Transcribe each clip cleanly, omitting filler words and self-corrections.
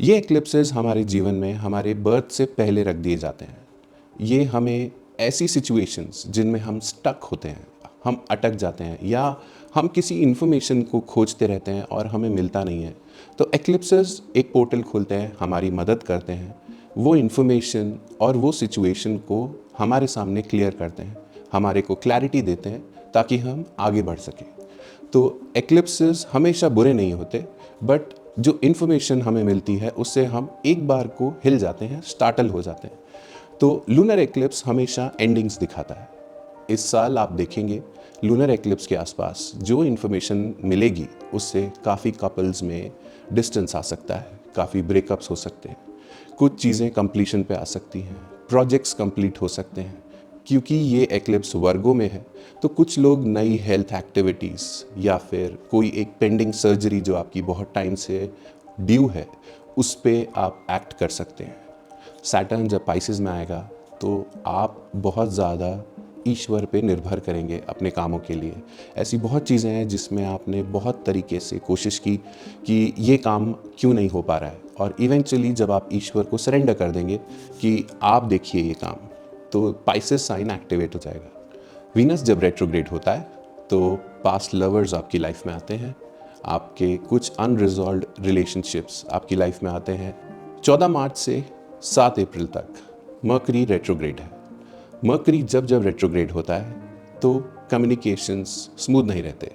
ये एक्लिप्सेस हमारे जीवन में हमारे बर्थ से पहले रख दिए जाते हैं। ये हमें ऐसी सिचुएशंस जिनमें हम स्टक होते हैं, हम अटक जाते हैं या हम किसी इन्फॉर्मेशन को खोजते रहते हैं और हमें मिलता नहीं है। तो एक्लिप्सेस एक पोर्टल खोलते हैं, हमारी मदद करते हैं, वो इन्फॉर्मेशन और वो सिचुएशन को हमारे सामने क्लियर करते हैं, हमारे को क्लैरिटी देते हैं ताकि हम आगे बढ़ सकें। तो एक्लिप्सेस हमेशा बुरे नहीं होते, बट जो इन्फॉर्मेशन हमें मिलती है उससे हम एक बार को हिल जाते हैं, स्टार्टल हो जाते हैं। तो लूनर एक्लिप्स हमेशा एंडिंग्स दिखाता है। इस साल आप देखेंगे लूनर एक्लिप्स के आसपास जो इन्फॉर्मेशन मिलेगी उससे काफ़ी कपल्स में डिस्टेंस आ सकता है, काफ़ी ब्रेकअप्स हो सकते हैं, कुछ चीज़ें कंप्लीशन पे आ सकती हैं, प्रोजेक्ट्स कंप्लीट हो सकते हैं। क्योंकि ये एक्लिप्स वर्गों में है तो कुछ लोग नई हेल्थ एक्टिविटीज़ या फिर कोई एक पेंडिंग सर्जरी जो आपकी बहुत टाइम से ड्यू है उस पे आप एक्ट कर सकते हैं। सैटर्न जब पाइसेस में आएगा तो आप बहुत ज़्यादा ईश्वर पे निर्भर करेंगे अपने कामों के लिए। ऐसी बहुत चीज़ें हैं जिसमें आपने बहुत तरीके से कोशिश की कि ये काम क्यों नहीं हो पा रहा है, और इवेंचुअली जब आप ईश्वर को सरेंडर कर देंगे कि आप देखिए ये काम, तो पाइसेस साइन एक्टिवेट हो जाएगा। वीनस जब रेट्रोग्रेड होता है तो पास्ट लवर्स आपकी लाइफ में आते हैं, आपके कुछ अनरिजॉल्व्ड रिलेशनशिप्स आपकी लाइफ में आते हैं। 14 मार्च से 7 अप्रैल तक मर्करी रेट्रोग्रेड है। मर्करी जब जब रेट्रोग्रेड होता है तो कम्युनिकेशंस स्मूथ नहीं रहते।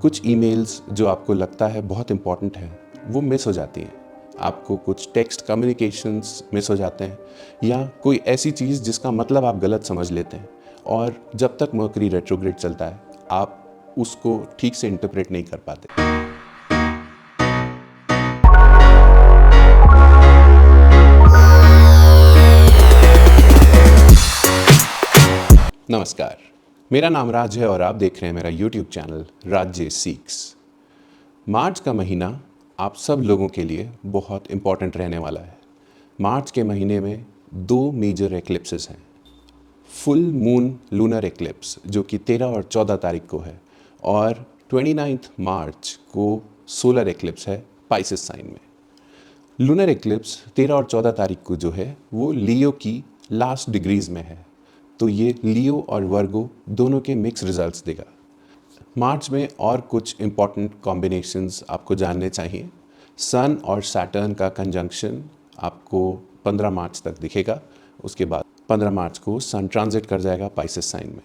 कुछ ईमेल्स जो आपको लगता है बहुत इंपॉर्टेंट है वो मिस हो जाती हैं, आपको कुछ टेक्स्ट कम्युनिकेशंस मिस हो जाते हैं, या कोई ऐसी चीज़ जिसका मतलब आप गलत समझ लेते हैं, और जब तक मर्करी रेट्रोग्रेड चलता है आप उसको ठीक से इंटरप्रेट नहीं कर पाते। नमस्कार, मेरा नाम राज है और आप देख रहे हैं मेरा YouTube चैनल राज्य सीक्स। मार्च का महीना आप सब लोगों के लिए बहुत इम्पॉर्टेंट रहने वाला है। मार्च के महीने में 2 मेजर एक्लिप्सेस हैं। फुल मून लूनर एक्लिप्स जो कि 13 और 14 तारीख को है, और 29 मार्च को सोलर एक्लिप्स है पाइसेस साइन में। लूनर एक्लिप्स 13 और 14 तारीख को जो है वो लियो की लास्ट डिग्रीज में है, तो ये लियो और वर्गो दोनों के मिक्स रिजल्ट्स देगा। मार्च में और कुछ इम्पॉर्टेंट कॉम्बिनेशंस आपको जानने चाहिए। सन और सैटर्न का कंजंक्शन आपको 15 मार्च तक दिखेगा। उसके बाद 15 मार्च को सन ट्रांजिट कर जाएगा पाइसेस साइन में।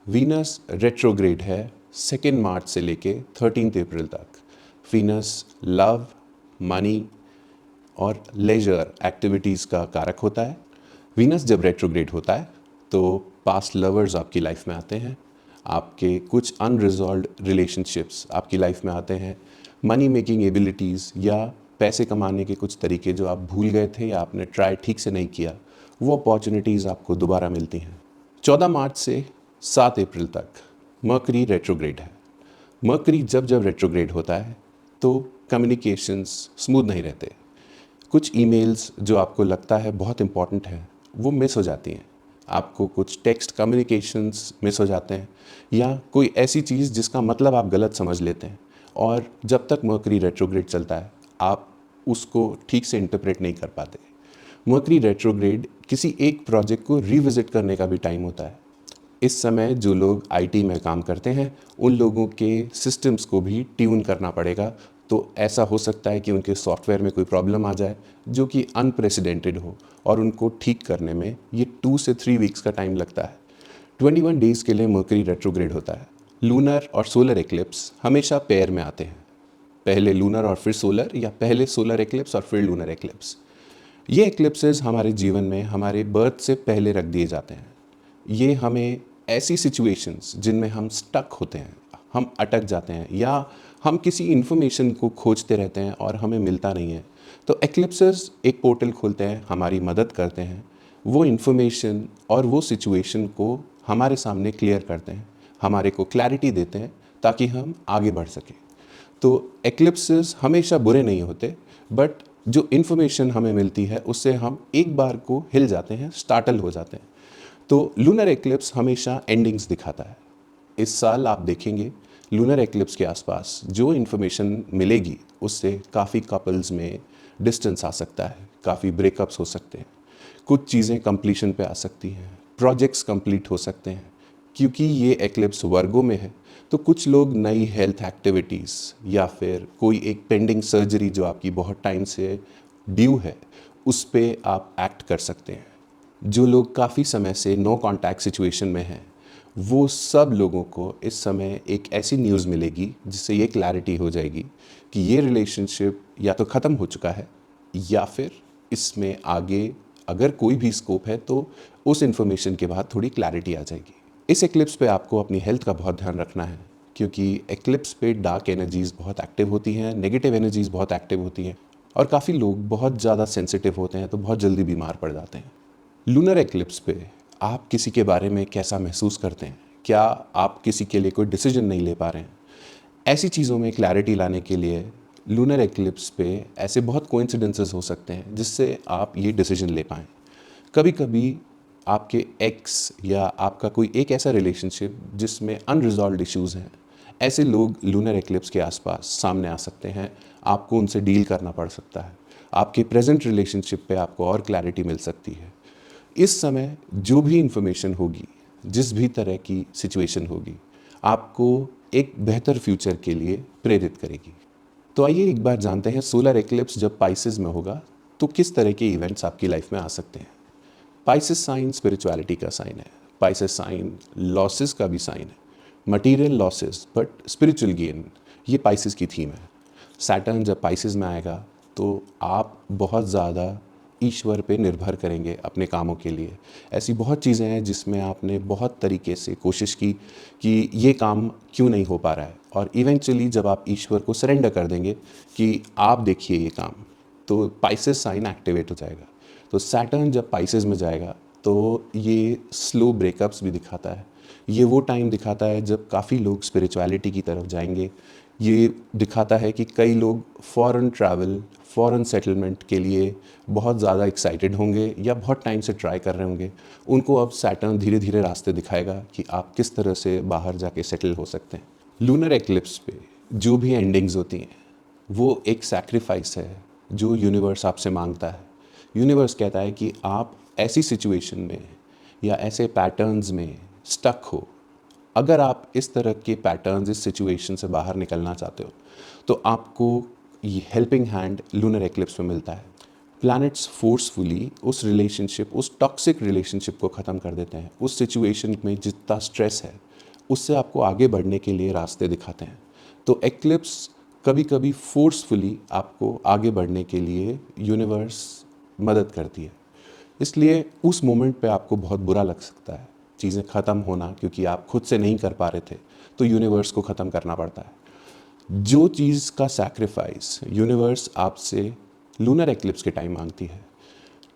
वीनस रेट्रोग्रेड है 2 मार्च से लेके 13 अप्रैल तक। वीनस लव, मनी और लेजर एक्टिविटीज़ का कारक होता है। वीनस जब रेट्रोग्रेड होता है तो पास्ट लवर्स आपकी लाइफ में आते हैं, आपके कुछ अनरिजॉल्व्ड रिलेशनशिप्स आपकी लाइफ में आते हैं, मनी मेकिंग एबिलिटीज़ या पैसे कमाने के कुछ तरीके जो आप भूल गए थे या आपने ट्राई ठीक से नहीं किया, वो अपॉर्चुनिटीज़ आपको दोबारा मिलती हैं। 14 मार्च से 7 अप्रैल तक मर्करी रेट्रोग्रेड है। मर्करी जब जब रेट्रोग्रेड होता है तो कम्युनिकेशंस स्मूथ नहीं रहते। कुछ ईमेल्स जो आपको लगता है बहुत इंपॉर्टेंट है वो मिस हो जाती हैं, आपको कुछ टेक्स्ट कम्युनिकेशंस मिस हो जाते हैं, या कोई ऐसी चीज़ जिसका मतलब आप गलत समझ लेते हैं, और जब तक मर्करी रेट्रोग्रेड चलता है आप उसको ठीक से इंटरप्रेट नहीं कर पाते। मर्करी रेट्रोग्रेड किसी एक प्रोजेक्ट को रिविजिट करने का भी टाइम होता है। इस समय जो लोग आईटी में काम करते हैं उन लोगों के सिस्टम्स को भी ट्यून करना पड़ेगा, तो ऐसा हो सकता है कि उनके सॉफ्टवेयर में कोई प्रॉब्लम आ जाए जो कि अनप्रेसिडेंटेड हो, और उनको ठीक करने में ये 2 से 3 वीक्स का टाइम लगता है। 21 डेज़ के लिए मर्करी रेट्रोग्रेड होता है। लूनर और सोलर एक्लिप्स हमेशा पेयर में आते हैं, पहले लूनर और फिर सोलर, या पहले सोलर एक्लिप्स और फिर लूनर एक्लिप्स। ये एक्लिप्सेस हमारे जीवन में हमारे बर्थ से पहले रख दिए जाते हैं। ये हमें ऐसी सिचुएशंस जिनमें हम स्टक होते हैं, हम अटक जाते हैं, या हम किसी इन्फॉर्मेशन को खोजते रहते हैं और हमें मिलता नहीं है, तो एक्लिप्सेस एक पोर्टल खोलते हैं, हमारी मदद करते हैं, वो इन्फॉर्मेशन और वो सिचुएशन को हमारे सामने क्लियर करते हैं, हमारे को क्लैरिटी देते हैं ताकि हम आगे बढ़ सकें। तो एक्लिप्सेस हमेशा बुरे नहीं होते, बट जो इन्फॉर्मेशन हमें मिलती है उससे हम एक बार को हिल जाते हैं, स्टार्टल हो जाते हैं। तो लूनर एक्लिप्स हमेशा एंडिंग्स दिखाता है। इस साल आप देखेंगे लूनर एक्लिप्स के आसपास जो इन्फॉर्मेशन मिलेगी उससे काफ़ी कपल्स में डिस्टेंस आ सकता है, काफ़ी ब्रेकअप्स हो सकते हैं, कुछ चीज़ें कंप्लीशन पे आ सकती हैं, प्रोजेक्ट्स कंप्लीट हो सकते हैं। क्योंकि ये एक्लिप्स वर्गों में है तो कुछ लोग नई हेल्थ एक्टिविटीज़ या फिर कोई एक पेंडिंग सर्जरी जो आपकी बहुत टाइम से ड्यू है उस पे आप एक्ट कर सकते हैं। जो लोग काफ़ी समय से नो कांटेक्ट सिचुएशन में हैं वो सब लोगों को इस समय एक ऐसी न्यूज़ मिलेगी जिससे ये क्लैरिटी हो जाएगी कि ये रिलेशनशिप या तो ख़त्म हो चुका है या फिर इसमें आगे अगर कोई भी स्कोप है तो उस इन्फॉर्मेशन के बाद थोड़ी क्लैरिटी आ जाएगी। इस एक्लिप्स पे आपको अपनी हेल्थ का बहुत ध्यान रखना है क्योंकि एक्लिप्स पे डार्क एनर्जीज़ बहुत एक्टिव होती हैं, नेगेटिव एनर्जीज़ बहुत एक्टिव होती हैं और काफ़ी लोग बहुत ज़्यादा सेंसिटिव होते हैं तो बहुत जल्दी बीमार पड़ जाते हैं। लूनर एक्लिप्स पे आप किसी के बारे में कैसा महसूस करते हैं? क्या आप किसी के लिए कोई डिसीजन नहीं ले पा रहे हैं? ऐसी चीज़ों में क्लैरिटी लाने के लिए लूनर एक्लिप्स पे ऐसे बहुत कोइंसिडेंसेस हो सकते हैं जिससे आप ये डिसीजन ले पाएँ। कभी कभी आपके एक्स या आपका कोई एक ऐसा रिलेशनशिप जिसमें अनरिजॉल्व्ड इश्यूज़ हैं, ऐसे लोग लूनर एक्लिप्स के आसपास सामने आ सकते हैं, आपको उनसे डील करना पड़ सकता है। आपके प्रेजेंट रिलेशनशिप पे आपको और क्लैरिटी मिल सकती है। इस समय जो भी इंफॉर्मेशन होगी, जिस भी तरह की सिचुएशन होगी, आपको एक बेहतर फ्यूचर के लिए प्रेरित करेगी। तो आइए एक बार जानते हैं सोलर एक्लिप्स जब पाइसेस में होगा तो किस तरह के इवेंट्स आपकी लाइफ में आ सकते हैं। पाइसेस साइन स्पिरिचुअलिटी का साइन है। पाइसेस साइन लॉसेस का भी साइन है। Material losses but spiritual gain, ये पाइसेस की थीम है। सैटर्न जब पाइसेस में आएगा तो आप बहुत ज़्यादा ईश्वर पे निर्भर करेंगे अपने कामों के लिए। ऐसी बहुत चीज़ें हैं जिसमें आपने बहुत तरीके से कोशिश की कि ये काम क्यों नहीं हो पा रहा है और इवेंचुअली जब आप ईश्वर को सरेंडर कर देंगे कि आप देखिए ये काम, तो पाइसेस साइन एक्टिवेट हो जाएगा। तो सैटर्न जब पाइसेस में जाएगा तो ये स्लो ब्रेकअप्स भी दिखाता है। ये वो टाइम दिखाता है जब काफ़ी लोग स्पिरिचुअलिटी की तरफ जाएंगे। ये दिखाता है कि कई लोग फॉरेन ट्रैवल, फॉरेन सेटलमेंट के लिए बहुत ज़्यादा एक्साइटेड होंगे या बहुत टाइम से ट्राई कर रहे होंगे। उनको अब सैटर्न धीरे धीरे रास्ते दिखाएगा कि आप किस तरह से बाहर जाके सेटल हो सकते हैं। लूनर एक्लिप्स पे जो भी एंडिंग्स होती हैं वो एक सैक्रिफाइस है जो यूनिवर्स आपसे मांगता है। यूनिवर्स कहता है कि आप ऐसी सिचुएशन में या ऐसे पैटर्न्स में स्टक हो, अगर आप इस तरह के पैटर्न्स, इस सिचुएशन से बाहर निकलना चाहते हो तो आपको ये हेल्पिंग हैंड लूनर एक्लिप्स में मिलता है। प्लैनेट्स फोर्सफुली उस रिलेशनशिप, उस टॉक्सिक रिलेशनशिप को ख़त्म कर देते हैं। उस सिचुएशन में जितना स्ट्रेस है उससे आपको आगे बढ़ने के लिए रास्ते दिखाते हैं। तो एक्लिप्स कभी कभी फोर्सफुली आपको आगे बढ़ने के लिए यूनिवर्स मदद करती है। इसलिए उस मोमेंट पे आपको बहुत बुरा लग सकता है चीज़ें ख़त्म होना, क्योंकि आप खुद से नहीं कर पा रहे थे तो यूनिवर्स को ख़त्म करना पड़ता है। जो चीज़ का सैक्रिफाइस यूनिवर्स आपसे लूनर एक्लिप्स के टाइम मांगती है,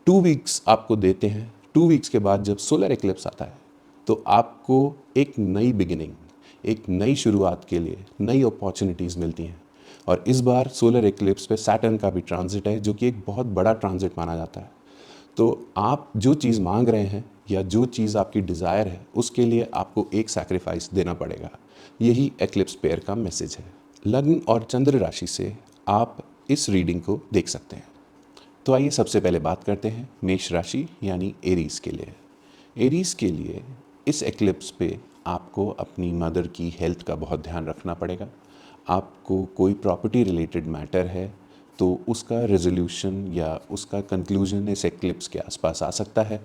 2 वीक्स आपको देते हैं। 2 वीक्स के बाद जब सोलर एक्लिप्स आता है तो आपको एक नई बिगिनिंग, एक नई शुरुआत के लिए नई अपॉर्चुनिटीज़ मिलती हैं। और इस बार सोलर एक्लिप्स पे सैटर्न का भी ट्रांजिट है जो कि एक बहुत बड़ा ट्रांजिट माना जाता है। तो आप जो चीज़ मांग रहे हैं या जो चीज़ आपकी डिज़ायर है उसके लिए आपको एक सैक्रिफाइस देना पड़ेगा। यही एक्लिप्स पेयर का मैसेज है। लग्न और चंद्र राशि से आप इस रीडिंग को देख सकते हैं। तो आइए सबसे पहले बात करते हैं मेष राशि यानी एरीज के लिए। एरीज के लिए इस एक्लिप्स पे आपको अपनी मदर की हेल्थ का बहुत ध्यान रखना पड़ेगा। आपको कोई प्रॉपर्टी रिलेटेड मैटर है तो उसका रेजोल्यूशन या उसका कंक्लूजन इस एक्लिप्स के आसपास आ सकता है।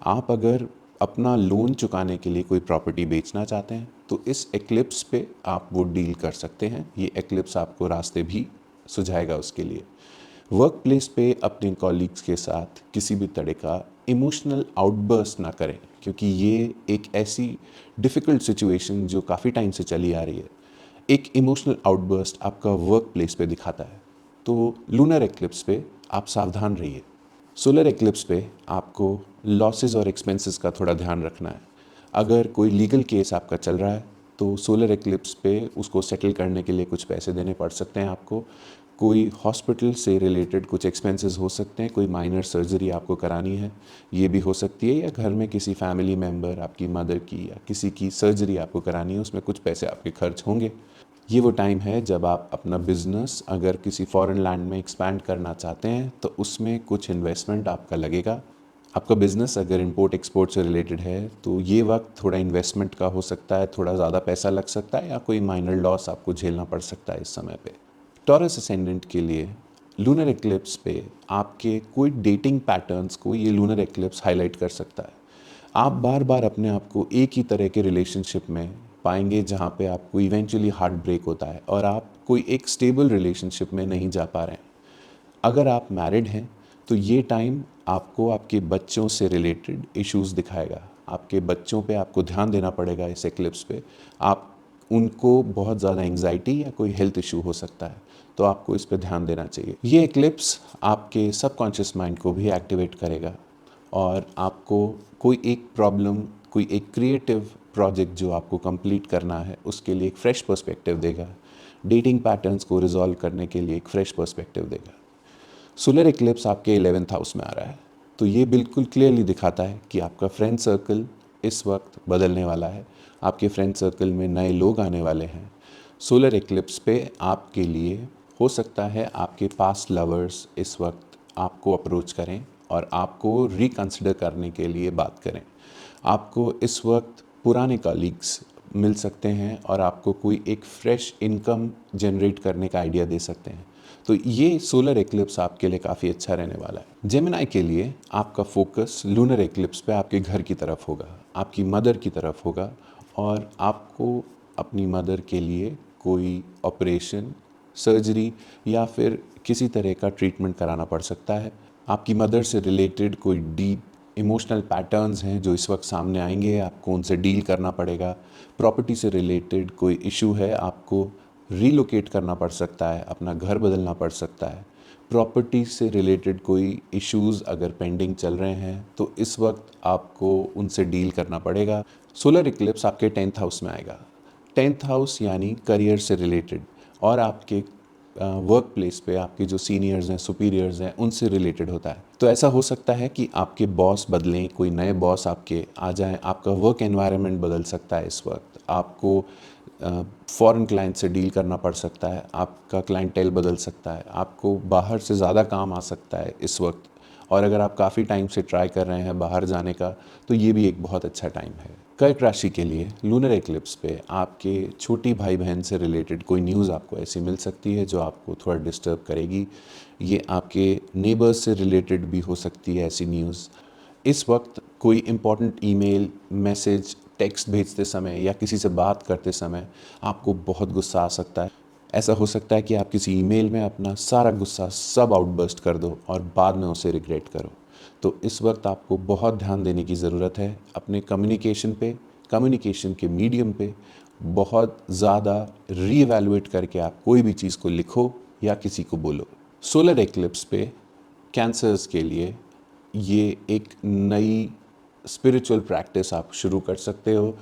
आप अगर अपना लोन चुकाने के लिए कोई प्रॉपर्टी बेचना चाहते हैं तो इस एक्लिप्स पे आप वो डील कर सकते हैं। ये एक्लिप्स आपको रास्ते भी सुझाएगा उसके लिए। वर्क प्लेस पे अपने कॉलीग्स के साथ किसी भी तरह का इमोशनल आउटबर्स्ट ना करें, क्योंकि ये एक ऐसी डिफ़िकल्ट सिचुएशन जो काफ़ी टाइम से चली आ रही है, एक इमोशनल आउटबर्स्ट आपका वर्क प्लेस पे दिखाता है। तो लूनर एक्लिप्स पे आप सावधान रहिए। सोलर एक्लिप्स पे आपको लॉसेस और एक्सपेंसेस का थोड़ा ध्यान रखना है। अगर कोई लीगल केस आपका चल रहा है तो सोलर एक्लिप्स पे उसको सेटल करने के लिए कुछ पैसे देने पड़ सकते हैं आपको। कोई हॉस्पिटल से रिलेटेड कुछ एक्सपेंसेस हो सकते हैं, कोई माइनर सर्जरी आपको करानी है ये भी हो सकती है, या घर में किसी फैमिली मेम्बर, आपकी मदर की या किसी की सर्जरी आपको करानी है, उसमें कुछ पैसे आपके खर्च होंगे। ये वो टाइम है जब आप अपना बिजनेस अगर किसी फॉरेन लैंड में एक्सपैंड करना चाहते हैं तो उसमें कुछ इन्वेस्टमेंट आपका लगेगा। आपका बिजनेस अगर इंपोर्ट एक्सपोर्ट से रिलेटेड है तो ये वक्त थोड़ा इन्वेस्टमेंट का हो सकता है, थोड़ा ज़्यादा पैसा लग सकता है या कोई माइनर लॉस आपको झेलना पड़ सकता है इस समय पे। टॉरस असेंडेंट के लिए लूनर एक्लिप्स पे आपके कोई डेटिंग पैटर्न्स को ये लूनर एक्लिप्स हाईलाइट कर सकता है। आप बार बार अपने आप को एक ही तरह के रिलेशनशिप में पाएंगे जहाँ पे आपको इवेंचुअली हार्ट ब्रेक होता है और आप कोई एक स्टेबल रिलेशनशिप में नहीं जा पा रहे हैं। अगर आप मैरिड हैं तो ये टाइम आपको आपके बच्चों से रिलेटेड इश्यूज दिखाएगा। आपके बच्चों पे आपको ध्यान देना पड़ेगा इस एक्लिप्स पे। आप उनको बहुत ज़्यादा एंग्जाइटी या कोई हेल्थ इशू हो सकता है, तो आपको इस पे ध्यान देना चाहिए। ये एक्लिप्स आपके सबकॉन्शियस माइंड को भी एक्टिवेट करेगा और आपको कोई एक प्रॉब्लम, कोई एक क्रिएटिव प्रोजेक्ट जो आपको कंप्लीट करना है उसके लिए एक फ्रेश पर्सपेक्टिव देगा। डेटिंग पैटर्न्स को रिजॉल्व करने के लिए एक फ्रेश पर्सपेक्टिव देगा। सोलर एक्लिप्स आपके 11th हाउस में आ रहा है, तो ये बिल्कुल क्लियरली दिखाता है कि आपका फ्रेंड सर्कल इस वक्त बदलने वाला है। आपके फ्रेंड सर्कल में नए लोग आने वाले हैं। सोलर एक्लिप्स पे आपके लिए हो सकता है आपके पास्ट लवर्स इस वक्त आपको अप्रोच करें और आपको रिकंसिडर करने के लिए बात करें। आपको इस वक्त पुराने कलीग्स मिल सकते हैं और आपको कोई एक फ्रेश इनकम जनरेट करने का आइडिया दे सकते हैं। तो ये सोलर एक्लिप्स आपके लिए काफ़ी अच्छा रहने वाला है। जेमिनाई के लिए आपका फोकस लूनर एक्लिप्स पे आपके घर की तरफ होगा, आपकी मदर की तरफ होगा और आपको अपनी मदर के लिए कोई ऑपरेशन, सर्जरी या फिर किसी तरह का ट्रीटमेंट कराना पड़ सकता है। आपकी मदर से रिलेटेड कोई डीप इमोशनल पैटर्न्स हैं जो इस वक्त सामने आएंगे, आपको उनसे डील करना पड़ेगा। प्रॉपर्टी से रिलेटेड कोई इशू है, आपको रीलोकेट करना पड़ सकता है, अपना घर बदलना पड़ सकता है। प्रॉपर्टी से रिलेटेड कोई इश्यूज़ अगर पेंडिंग चल रहे हैं तो इस वक्त आपको उनसे डील करना पड़ेगा। सोलर इक्लिप्स आपके 10th हाउस में आएगा। 10th हाउस यानी करियर से रिलेटेड और आपके वर्क प्लेस पे आपके जो सीनियर्स हैं, सुपीरियर्स हैं, उनसे रिलेटेड होता है। तो ऐसा हो सकता है कि आपके बॉस बदलें, कोई नए बॉस आपके आ जाएं, आपका वर्क एनवायरनमेंट बदल सकता है। इस वक्त आपको फॉरेन क्लाइंट से डील करना पड़ सकता है, आपका क्लाइंटेल बदल सकता है, आपको बाहर से ज़्यादा काम आ सकता है इस वक्त। और अगर आप काफ़ी टाइम से ट्राई कर रहे हैं बाहर जाने का तो ये भी एक बहुत अच्छा टाइम है। कर्क राशि के लिए लूनर एक्लिप्स पे आपके छोटी भाई बहन से रिलेटेड कोई न्यूज़ आपको ऐसी मिल सकती है जो आपको थोड़ा डिस्टर्ब करेगी। ये आपके नेबर्स से रिलेटेड भी हो सकती है ऐसी न्यूज़। इस वक्त कोई इम्पॉर्टेंट ईमेल, मैसेज, टेक्स्ट भेजते समय या किसी से बात करते समय आपको बहुत गुस्सा आ सकता है। ऐसा हो सकता है कि आप किसी ईमेल में अपना सारा गुस्सा सब आउटबर्स्ट कर दो और बाद में उसे रिग्रेट करो। तो इस वक्त आपको बहुत ध्यान देने की ज़रूरत है अपने कम्युनिकेशन पे, कम्युनिकेशन के मीडियम पे बहुत ज़्यादा रीएवैल्यूएट करके आप कोई भी चीज़ को लिखो या किसी को बोलो। सोलर एक्लिप्स पे कैंसर्स के लिए ये एक नई स्पिरिचुअल प्रैक्टिस आप शुरू कर सकते हो।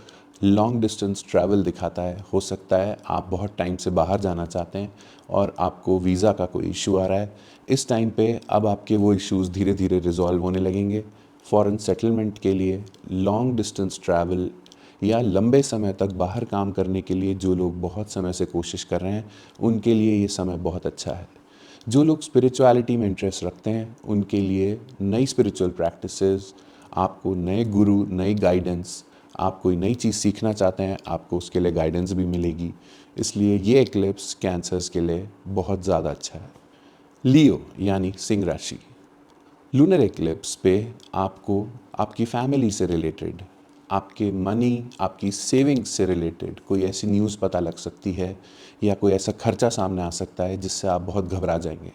लॉन्ग डिस्टेंस ट्रैवल दिखाता है। हो सकता है आप बहुत टाइम से बाहर जाना चाहते हैं और आपको वीज़ा का कोई इशू आ रहा है। इस टाइम पे अब आपके वो इश्यूज़ धीरे धीरे रिजॉल्व होने लगेंगे। फॉरेन सेटलमेंट के लिए, लॉन्ग डिस्टेंस ट्रैवल या लंबे समय तक बाहर काम करने के लिए जो लोग बहुत समय से कोशिश कर रहे हैं उनके लिए ये समय बहुत अच्छा है। जो लोग स्पिरिचुअलिटी में इंटरेस्ट रखते हैं उनके लिए नई स्पिरिचुअल प्रैक्टिसेस, आपको नए गुरु, नई गाइडेंस, आप कोई नई चीज़ सीखना चाहते हैं आपको उसके लिए गाइडेंस भी मिलेगी। इसलिए ये एक्लिप्स कैंसर्स के लिए बहुत ज़्यादा अच्छा है। लियो यानी सिंह राशि, लूनर एक्लिप्स पे आपको आपकी फैमिली से रिलेटेड, आपके मनी, आपकी सेविंग्स से रिलेटेड कोई ऐसी न्यूज़ पता लग सकती है या कोई ऐसा खर्चा सामने आ सकता है जिससे आप बहुत घबरा जाएंगे।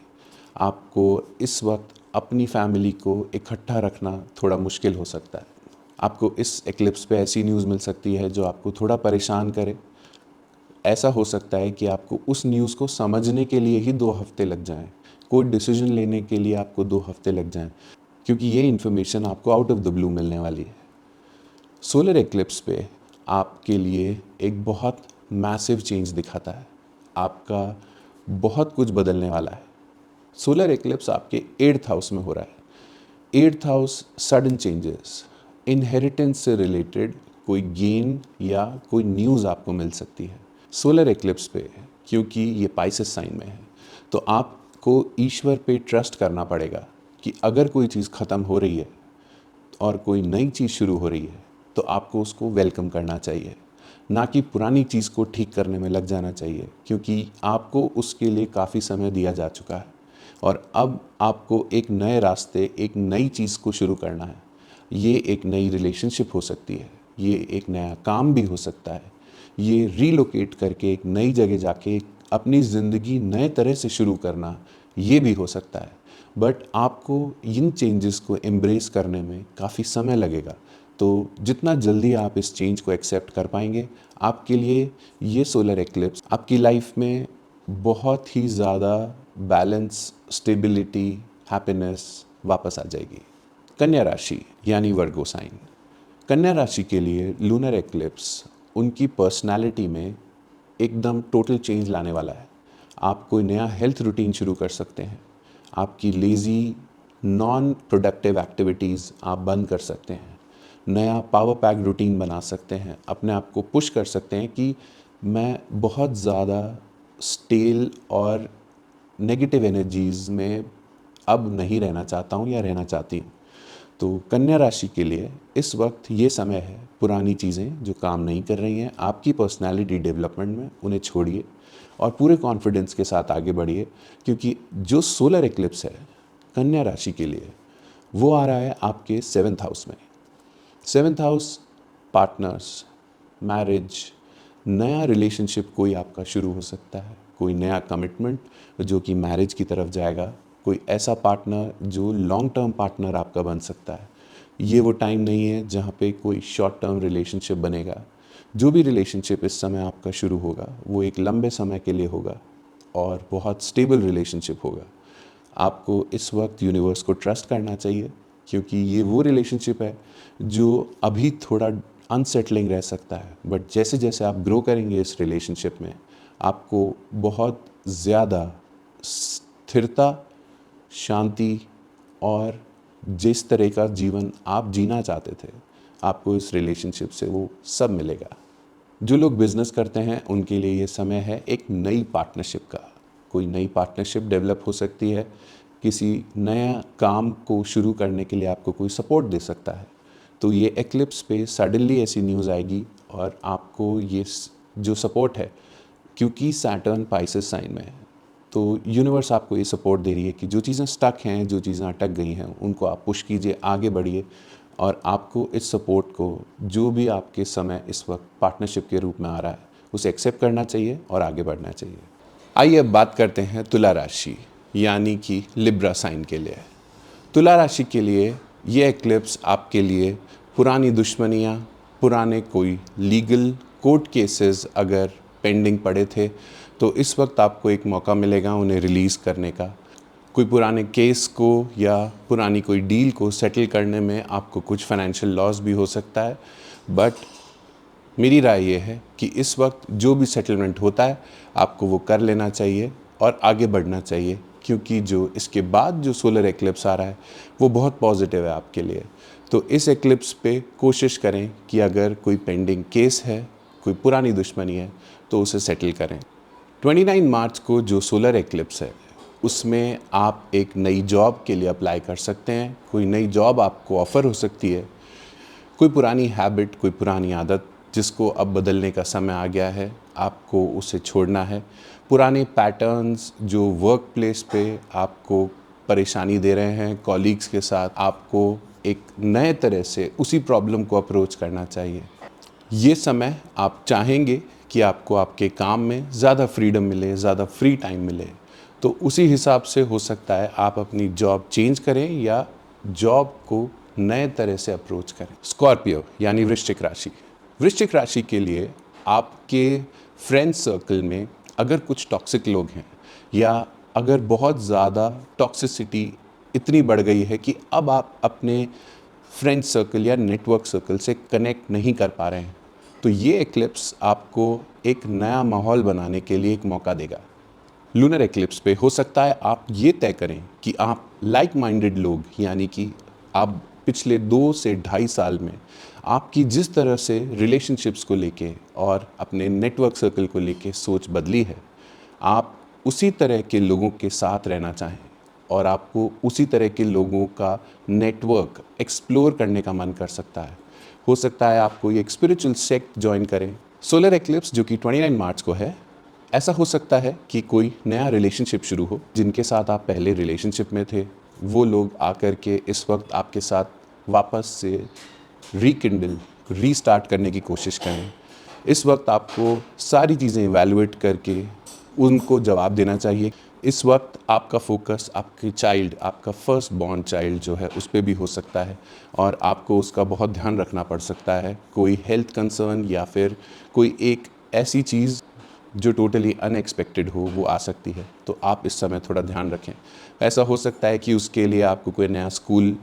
आपको इस वक्त अपनी फैमिली को इकट्ठा रखना थोड़ा मुश्किल हो सकता है। आपको इस एक्लिप्स पे ऐसी न्यूज़ मिल सकती है जो आपको थोड़ा परेशान करे। ऐसा हो सकता है कि आपको उस न्यूज़ को समझने के लिए ही 2 हफ्ते लग जाएं, कोई डिसीजन लेने के लिए आपको 2 हफ्ते लग जाएं, क्योंकि ये इन्फॉर्मेशन आपको आउट ऑफ द ब्लू मिलने वाली है। सोलर एक्लिप्स पे आपके लिए एक बहुत मैसिव चेंज दिखाता है। आपका बहुत कुछ बदलने वाला है। सोलर एक्लिप्स आपके 8th हाउस में हो रहा है। 8th house sudden changes, inheritance से रिलेटेड कोई गेन या कोई न्यूज़ आपको मिल सकती है। सोलर एक्लिप्स पे क्योंकि ये पाइसेस साइन में है, तो आपको ईश्वर पे ट्रस्ट करना पड़ेगा कि अगर कोई चीज़ ख़त्म हो रही है और कोई नई चीज़ शुरू हो रही है तो आपको उसको वेलकम करना चाहिए, ना कि पुरानी चीज़ को ठीक करने में लग जाना चाहिए, क्योंकि आपको उसके लिए काफ़ी समय दिया जा चुका है और अब आपको एक नए रास्ते, एक नई चीज़ को शुरू करना है। ये एक नई रिलेशनशिप हो सकती है, ये एक नया काम भी हो सकता है, ये रीलोकेट करके एक नई जगह जाके अपनी ज़िंदगी नए तरह से शुरू करना, ये भी हो सकता है। बट आपको इन चेंजेस को एम्ब्रेस करने में काफ़ी समय लगेगा। तो जितना जल्दी आप इस चेंज को एक्सेप्ट कर पाएंगे, आपके लिए ये सोलर एक्लिप्स आपकी लाइफ में बहुत ही ज़्यादा बैलेंस, स्टेबिलिटी, हैप्पीनेस वापस आ जाएगी। कन्या राशि यानी वर्गो साइन। कन्या राशि के लिए लूनर एक्लिप्स उनकी पर्सनालिटी में एकदम टोटल चेंज लाने वाला है। आप कोई नया हेल्थ रूटीन शुरू कर सकते हैं। आपकी लेज़ी नॉन प्रोडक्टिव एक्टिविटीज़ आप बंद कर सकते हैं। नया पावर पैक रूटीन बना सकते हैं। अपने आप को पुश कर सकते हैं कि मैं बहुत ज़्यादा स्टेल और नेगेटिव एनर्जीज़ में अब नहीं रहना चाहता हूँ या रहना चाहती हूँ। तो कन्या राशि के लिए इस वक्त ये समय है, पुरानी चीज़ें जो काम नहीं कर रही हैं आपकी पर्सनालिटी डेवलपमेंट में, उन्हें छोड़िए और पूरे कॉन्फिडेंस के साथ आगे बढ़िए, क्योंकि जो सोलर एक्लिप्स है कन्या राशि के लिए वो आ रहा है आपके 7th हाउस में। 7th हाउस पार्टनर्स, मैरिज, नया रिलेशनशिप कोई आपका शुरू हो सकता है, कोई नया कमिटमेंट जो कि मैरिज की तरफ जाएगा, कोई ऐसा पार्टनर जो लॉन्ग टर्म पार्टनर आपका बन सकता है। ये वो टाइम नहीं है जहाँ पे कोई शॉर्ट टर्म रिलेशनशिप बनेगा। जो भी रिलेशनशिप इस समय आपका शुरू होगा वो एक लंबे समय के लिए होगा और बहुत स्टेबल रिलेशनशिप होगा। आपको इस वक्त यूनिवर्स को ट्रस्ट करना चाहिए, क्योंकि ये वो रिलेशनशिप है जो अभी थोड़ा अनसेटलिंग रह सकता है, बट जैसे जैसे आप ग्रो करेंगे इस रिलेशनशिप में आपको बहुत ज़्यादा स्थिरता, शांति और जिस तरह का जीवन आप जीना चाहते थे आपको इस रिलेशनशिप से वो सब मिलेगा। जो लोग बिजनेस करते हैं उनके लिए ये समय है एक नई पार्टनरशिप का। कोई नई पार्टनरशिप डेवलप हो सकती है, किसी नया काम को शुरू करने के लिए आपको कोई सपोर्ट दे सकता है। तो ये एक्लिप्स पे सडनली ऐसी न्यूज़ आएगी और आपको ये जो सपोर्ट है, क्योंकि सैटर्न पाइसेस साइन में है, तो यूनिवर्स आपको ये सपोर्ट दे रही है कि जो चीज़ें स्टक हैं, जो चीज़ें अटक गई हैं, उनको आप पुश कीजिए, आगे बढ़िए और आपको इस सपोर्ट को, जो भी आपके समय इस वक्त पार्टनरशिप के रूप में आ रहा है, उसे एक्सेप्ट करना चाहिए और आगे बढ़ना चाहिए। आइए अब बात करते हैं तुला राशि यानी कि लिब्रा साइन के लिए। तुला राशि के लिए ये एक्लिप्स आपके लिए पुरानी दुश्मनियाँ, पुराने कोई लीगल कोर्ट केसेस अगर पेंडिंग पड़े थे तो इस वक्त आपको एक मौका मिलेगा उन्हें रिलीज़ करने का। कोई पुराने केस को या पुरानी कोई डील को सेटल करने में आपको कुछ फाइनेंशियल लॉस भी हो सकता है, बट मेरी राय ये है कि इस वक्त जो भी सेटलमेंट होता है आपको वो कर लेना चाहिए और आगे बढ़ना चाहिए, क्योंकि जो इसके बाद जो सोलर एक्लिप्स आ रहा है वो बहुत पॉजिटिव है आपके लिए। तो इस एक्लिप्स पे कोशिश करें कि अगर कोई पेंडिंग केस है, कोई पुरानी दुश्मनी है, तो उसे सेटल करें। 29 मार्च को जो सोलर एक्लिप्स है उसमें आप एक नई जॉब के लिए अप्लाई कर सकते हैं। कोई नई जॉब आपको ऑफ़र हो सकती है। कोई पुरानी हैबिट, कोई पुरानी आदत जिसको अब बदलने का समय आ गया है, आपको उसे छोड़ना है। पुराने पैटर्न्स जो वर्क प्लेस पे आपको परेशानी दे रहे हैं, कॉलीग्स के साथ आपको एक नए तरह से उसी प्रॉब्लम को अप्रोच करना चाहिए। ये समय आप चाहेंगे कि आपको आपके काम में ज़्यादा फ्रीडम मिले, ज़्यादा फ्री टाइम मिले, तो उसी हिसाब से हो सकता है आप अपनी जॉब चेंज करें या जॉब को नए तरह से अप्रोच करें। स्कॉर्पियो यानी वृश्चिक राशि। वृश्चिक राशि के लिए आपके फ्रेंड सर्कल में अगर कुछ टॉक्सिक लोग हैं या अगर बहुत ज़्यादा टॉक्सिसिटी इतनी बढ़ गई है कि अब आप अपने फ्रेंड सर्कल या नेटवर्क सर्कल से कनेक्ट नहीं कर पा रहे हैं, तो ये एक्लिप्स आपको एक नया माहौल बनाने के लिए एक मौका देगा। लूनर एक्लिप्स पे हो सकता है आप ये तय करें कि आप लाइक माइंडेड लोग, यानी कि आप पिछले 2 से ढाई साल में आपकी जिस तरह से रिलेशनशिप्स को लेके और अपने नेटवर्क सर्कल को लेके सोच बदली है, आप उसी तरह के लोगों के साथ रहना चाहें और आपको उसी तरह के लोगों का नेटवर्क एक्सप्लोर करने का मन कर सकता है। हो सकता है आप कोई एक स्पिरिचुअल सेक्ट ज्वाइन करें। सोलर एक्लिप्स जो कि 29 मार्च को है, ऐसा हो सकता है कि कोई नया रिलेशनशिप शुरू हो, जिनके साथ आप पहले रिलेशनशिप में थे वो लोग आकर के इस वक्त आपके साथ वापस से रीकिंडल रीस्टार्ट करने की कोशिश करें। इस वक्त आपको सारी चीज़ें इवैल्यूएट करके उनको जवाब देना चाहिए। इस वक्त आपका फोकस आपकी चाइल्ड, आपका फर्स्ट बॉर्न चाइल्ड जो है उस पर भी हो सकता है और आपको उसका बहुत ध्यान रखना पड़ सकता है। कोई हेल्थ कंसर्न या फिर कोई एक ऐसी चीज़ जो टोटली अनएक्सपेक्टेड हो वो आ सकती है, तो आप इस समय थोड़ा ध्यान रखें। ऐसा हो सकता है कि उसके लिए आपको कोई नया स्कूल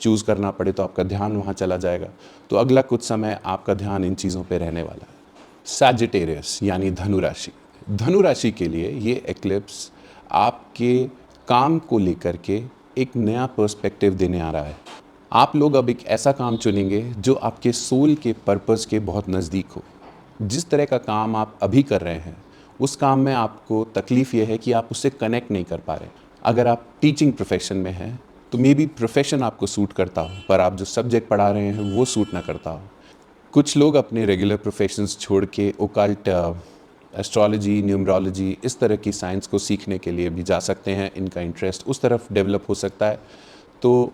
चूज़ करना पड़े, तो आपका ध्यान वहाँ चला जाएगा। तो अगला कुछ समय आपका ध्यान इन चीज़ों पे रहने वाला है। सैजिटेरियस यानी धनु राशि। धनु राशि के लिए ये एक्लिप्स आपके काम को लेकर के एक नया पर्सपेक्टिव देने आ रहा है। आप लोग अब एक ऐसा काम चुनेंगे जो आपके सोल के पर्पस के बहुत नज़दीक हो। जिस तरह का काम आप अभी कर रहे हैं उस काम में आपको तकलीफ़ ये है कि आप उससे कनेक्ट नहीं कर पा रहे। अगर आप टीचिंग प्रोफेशन में हैं तो मे बी प्रोफेशन आपको सूट करता हो, पर आप जो सब्जेक्ट पढ़ा रहे हैं वो सूट ना करता हो। कुछ लोग अपने रेगुलर प्रोफेशंस छोड़ के ओकल्ट, एस्ट्रोलॉजी, न्यूमरोलॉजी, इस तरह की साइंस को सीखने के लिए भी जा सकते हैं। इनका इंटरेस्ट उस तरफ डेवलप हो सकता है। तो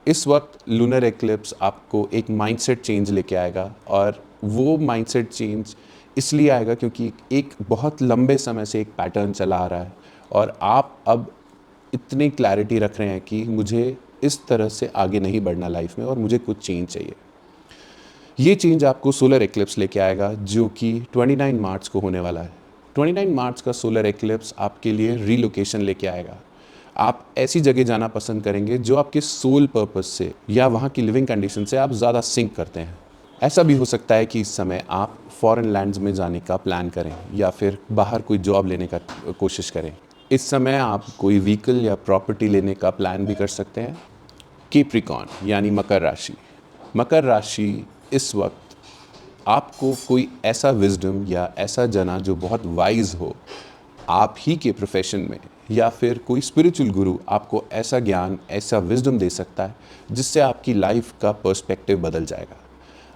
इस वक्त लूनर एक्लिप्स आपको एक माइंडसेट चेंज लेके आएगा और वो माइंडसेट चेंज इसलिए आएगा क्योंकि एक बहुत लंबे समय से एक पैटर्न चला आ रहा है और आप अब इतनी क्लैरिटी रख रहे हैं कि मुझे इस तरह से आगे नहीं बढ़ना लाइफ में और मुझे कुछ चेंज चाहिए। ये चेंज आपको सोलर एक्लिप्स लेके आएगा जो कि 29 मार्च को होने वाला है। 29 मार्च का सोलर एक्लिप्स आपके लिए रीलोकेशन लेके आएगा। आप ऐसी जगह जाना पसंद करेंगे जो आपके सोल पर्पस से या वहाँ की लिविंग कंडीशन से आप ज़्यादा सिंक करते हैं। ऐसा भी हो सकता है कि इस समय आप फॉरेन लैंड्स में जाने का प्लान करें या फिर बाहर कोई जॉब लेने का कोशिश करें। इस समय आप कोई व्हीकल या प्रॉपर्टी लेने का प्लान भी कर सकते हैं। कैप्रिकॉर्न यानी मकर राशि। मकर राशि इस वक्त आपको कोई ऐसा विजडम या ऐसा जना जो बहुत वाइज हो आप ही के प्रोफेशन में, या फिर कोई स्पिरिचुअल गुरु आपको ऐसा ज्ञान, ऐसा विजडम दे सकता है जिससे आपकी लाइफ का पर्सपेक्टिव बदल जाएगा।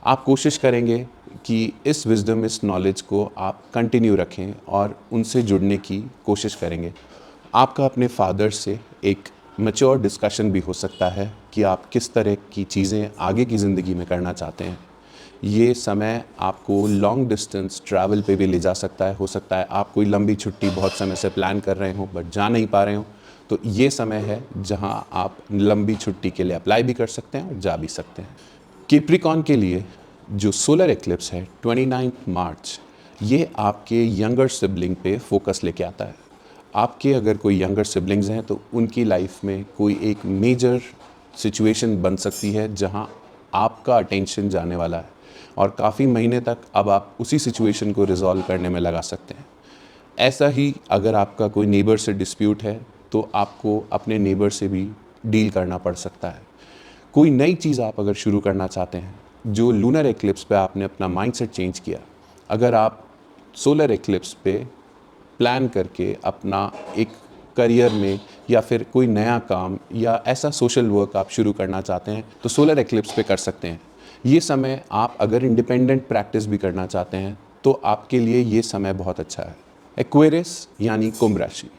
आप कोशिश करेंगे कि इस विजडम, इस नॉलेज को आप कंटिन्यू रखें और उनसे जुड़ने की कोशिश करेंगे। आपका अपने फादर से एक मैच्योर डिस्कशन भी हो सकता है कि आप किस तरह की चीज़ें आगे की ज़िंदगी में करना चाहते हैं। ये समय आपको लॉन्ग डिस्टेंस ट्रैवल पे भी ले जा सकता है। हो सकता है आप कोई लंबी छुट्टी बहुत समय से प्लान कर रहे हो बट जा नहीं पा रहे हो, तो ये समय है जहां आप लंबी छुट्टी के लिए अप्लाई भी कर सकते हैं और जा भी सकते हैं। कैप्रिकॉर्न के लिए जो सोलर एक्लिप्स है 29 मार्च, ये आपके यंगर सिबलिंग पे फोकस लेके आता है। आपके अगर कोई यंगर सिबलिंग्स हैं तो उनकी लाइफ में कोई एक मेजर सिचुएशन बन सकती है जहां आपका अटेंशन जाने वाला है और काफ़ी महीने तक अब आप उसी सिचुएशन को रिजॉल्व करने में लगा सकते हैं। ऐसा ही अगर आपका कोई नेबर से डिस्प्यूट है तो आपको अपने नेबर से भी डील करना पड़ सकता है। कोई नई चीज़ आप अगर शुरू करना चाहते हैं, जो लूनर एक्लिप्स पे आपने अपना माइंडसेट चेंज किया, अगर आप सोलर एक्लिप्स पे प्लान करके अपना एक करियर में या फिर कोई नया काम या ऐसा सोशल वर्क आप शुरू करना चाहते हैं तो सोलर एक्लिप्स पे कर सकते हैं। ये समय आप अगर इंडिपेंडेंट प्रैक्टिस भी करना चाहते हैं तो आपके लिए ये समय बहुत अच्छा है। एक्वेरियस यानी कुंभ राशि।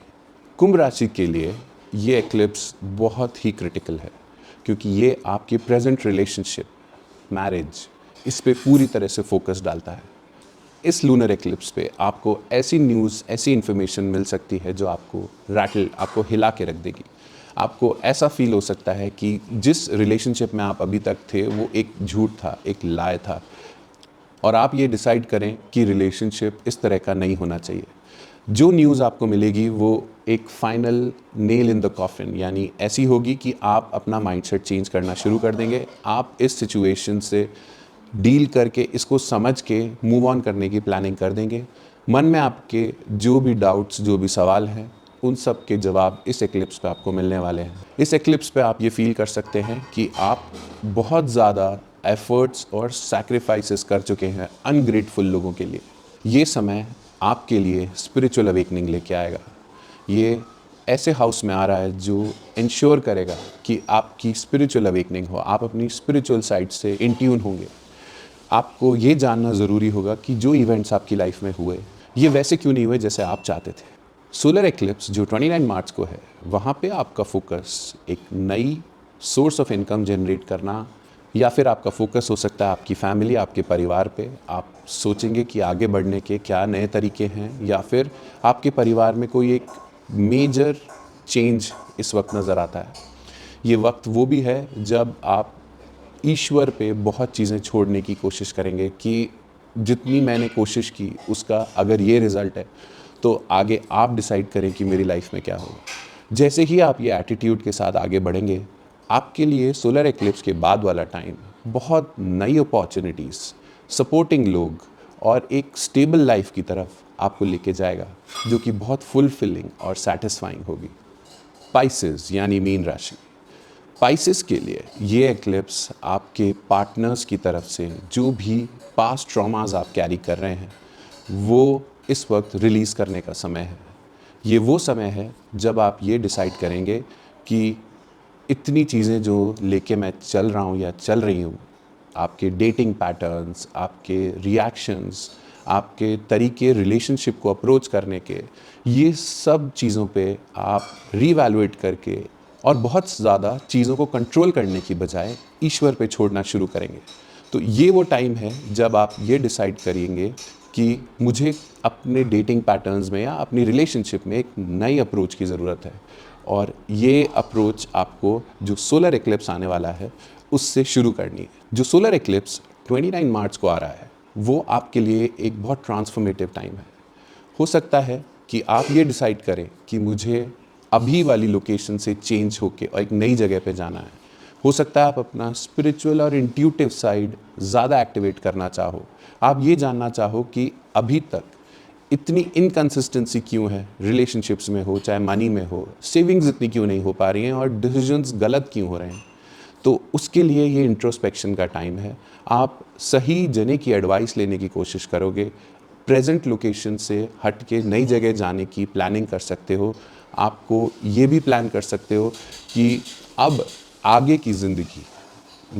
कुंभ राशि के लिए ये एक्लिप्स बहुत ही क्रिटिकल है क्योंकि ये आपके प्रेजेंट रिलेशनशिप, मैरिज, इस पे पूरी तरह से फोकस डालता है। इस लूनर एक्लिप्स पे आपको ऐसी न्यूज़, ऐसी इन्फॉर्मेशन मिल सकती है जो आपको हिला के रख देगी। आपको ऐसा फील हो सकता है कि जिस रिलेशनशिप में आप अभी तक थे वो एक झूठ था, एक लाय था, और आप ये डिसाइड करें कि रिलेशनशिप इस तरह का नहीं होना चाहिए। जो न्यूज़ आपको मिलेगी वो एक final nail in the coffin, यानी ऐसी होगी कि आप अपना माइंडसेट चेंज करना शुरू कर देंगे। आप इस सिचुएशन से डील करके, इसको समझ के मूव ऑन करने की प्लानिंग कर देंगे। मन में आपके जो भी डाउट्स, जो भी सवाल हैं, उन सब के जवाब इस एक्लिप्स पे आपको मिलने वाले हैं। इस एक्लिप्स पे आप ये फील कर सकते हैं कि आप बहुत ज़्यादा एफर्ट्स और सैक्रिफाइसेस कर चुके हैं अनग्रेटफुल लोगों के लिए। ये समय आपके लिए स्पिरिचुअल अवेकनिंग लेके आएगा। ये ऐसे हाउस में आ रहा है जो इंश्योर करेगा कि आपकी स्पिरिचुअल अवेकनिंग हो, आप अपनी स्पिरिचुअल साइड से इन ट्यून होंगे। आपको ये जानना ज़रूरी होगा कि जो इवेंट्स आपकी लाइफ में हुए, ये वैसे क्यों नहीं हुए जैसे आप चाहते थे। सोलर एक्लिप्स जो 29 मार्च को है, वहाँ पे आपका फोकस एक नई सोर्स ऑफ इनकम जनरेट करना, या फिर आपका फोकस हो सकता है आपकी फैमिली, आपके परिवार पे। आप सोचेंगे कि आगे बढ़ने के क्या नए तरीके हैं, या फिर आपके परिवार में कोई एक मेजर चेंज इस वक्त नज़र आता है। ये वक्त वो भी है जब आप ईश्वर पे बहुत चीज़ें छोड़ने की कोशिश करेंगे कि जितनी मैंने कोशिश की उसका अगर ये रिज़ल्ट है तो आगे आप डिसाइड करें कि मेरी लाइफ में क्या होगा। जैसे ही आप ये एटीट्यूड के साथ आगे बढ़ेंगे, आपके लिए सोलर एक्लिप्स के बाद वाला टाइम बहुत नई अपॉर्चुनिटीज़, सपोर्टिंग लोग और एक स्टेबल लाइफ की तरफ आपको लेके जाएगा, जो कि बहुत फुलफिलिंग और सेटिस्फाइंग होगी। स्पाइसेस यानी मीन राशि, स्पाइसेस के लिए ये एक्लिप्स आपके पार्टनर्स की तरफ से जो भी पास्ट ट्रॉमास आप कैरी कर रहे हैं वो इस वक्त रिलीज़ करने का समय है। ये वो समय है जब आप ये डिसाइड करेंगे कि इतनी चीज़ें जो लेके मैं चल रहा हूँ या चल रही हूँ, आपके डेटिंग पैटर्न्स, आपके रिएक्शंस, आपके तरीके रिलेशनशिप को अप्रोच करने के, ये सब चीज़ों पे आप रीवैल्यूएट करके और बहुत ज़्यादा चीज़ों को कंट्रोल करने की बजाय ईश्वर पे छोड़ना शुरू करेंगे। तो ये वो टाइम है जब आप ये डिसाइड करेंगे कि मुझे अपने डेटिंग पैटर्न्स में या अपनी रिलेशनशिप में एक नई अप्रोच की ज़रूरत है, और ये अप्रोच आपको जो सोलर एक्लिप्स आने वाला है उससे शुरू करनी है। जो सोलर एक्लिप्स 29 मार्च को आ रहा है वो आपके लिए एक बहुत ट्रांसफॉर्मेटिव टाइम है। हो सकता है कि आप ये डिसाइड करें कि मुझे अभी वाली लोकेशन से चेंज होके और एक नई जगह पे जाना है। हो सकता है आप अपना स्पिरिचुअल और इंट्यूटिव साइड ज़्यादा एक्टिवेट करना चाहो। आप ये जानना चाहो कि अभी तक इतनी इनकंसिस्टेंसी क्यों है, रिलेशनशिप्स में हो चाहे मनी में हो, सेविंग्स इतनी क्यों नहीं हो पा रही हैं और डिसीजंस गलत क्यों हो रहे हैं। तो उसके लिए ये इंट्रोस्पेक्शन का टाइम है। आप सही जने की एडवाइस लेने की कोशिश करोगे, प्रेजेंट लोकेशन से हट के नई जगह जाने की प्लानिंग कर सकते हो। आपको ये भी प्लान कर सकते हो कि अब आगे की ज़िंदगी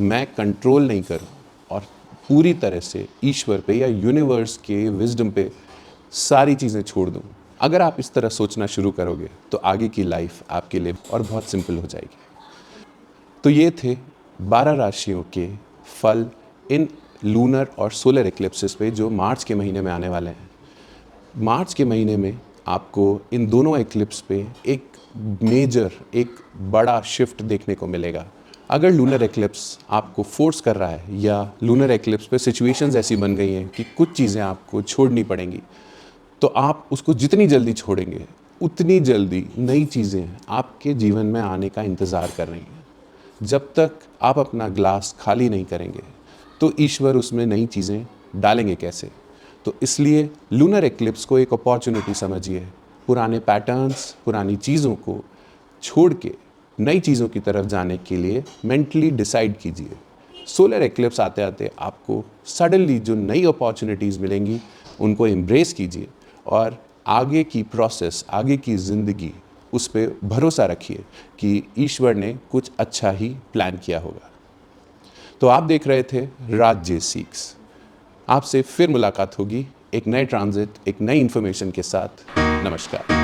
मैं कंट्रोल नहीं करूं और पूरी तरह से ईश्वर पे या यूनिवर्स के विजडम पे सारी चीज़ें छोड़ दूं। अगर आप इस तरह सोचना शुरू करोगे तो आगे की लाइफ आपके लिए और बहुत सिंपल हो जाएगी। तो ये थे 12 राशियों के फल इन लूनर और सोलर एक्लिप्सेस पे जो मार्च के महीने में आने वाले हैं। मार्च के महीने में आपको इन दोनों एक्लिप्स पे एक मेजर, एक बड़ा शिफ्ट देखने को मिलेगा। अगर लूनर एक्लिप्स आपको फोर्स कर रहा है या लूनर एक्लिप्स पे सिचुएशंस ऐसी बन गई हैं कि कुछ चीज़ें आपको छोड़नी पड़ेंगी, तो आप उसको जितनी जल्दी छोड़ेंगे उतनी जल्दी नई चीज़ें आपके जीवन में आने का इंतज़ार कर रही हैं। जब तक आप अपना ग्लास खाली नहीं करेंगे तो ईश्वर उसमें नई चीज़ें डालेंगे कैसे। तो इसलिए लूनर एक्लिप्स को एक अपॉर्चुनिटी समझिए। पुराने पैटर्न्स, पुरानी चीज़ों को छोड़ के नई चीज़ों की तरफ जाने के लिए मेंटली डिसाइड कीजिए। सोलर एक्लिप्स आते आते आपको सडनली जो नई अपॉर्चुनिटीज़ मिलेंगी उनको एम्ब्रेस कीजिए और आगे की प्रोसेस, आगे की ज़िंदगी, उस पर भरोसा रखिए कि ईश्वर ने कुछ अच्छा ही प्लान किया होगा। तो आप देख रहे थे राज जे सीक्स। आपसे फिर मुलाकात होगी एक नए ट्रांजिट, एक नई इन्फॉर्मेशन के साथ। नमस्कार।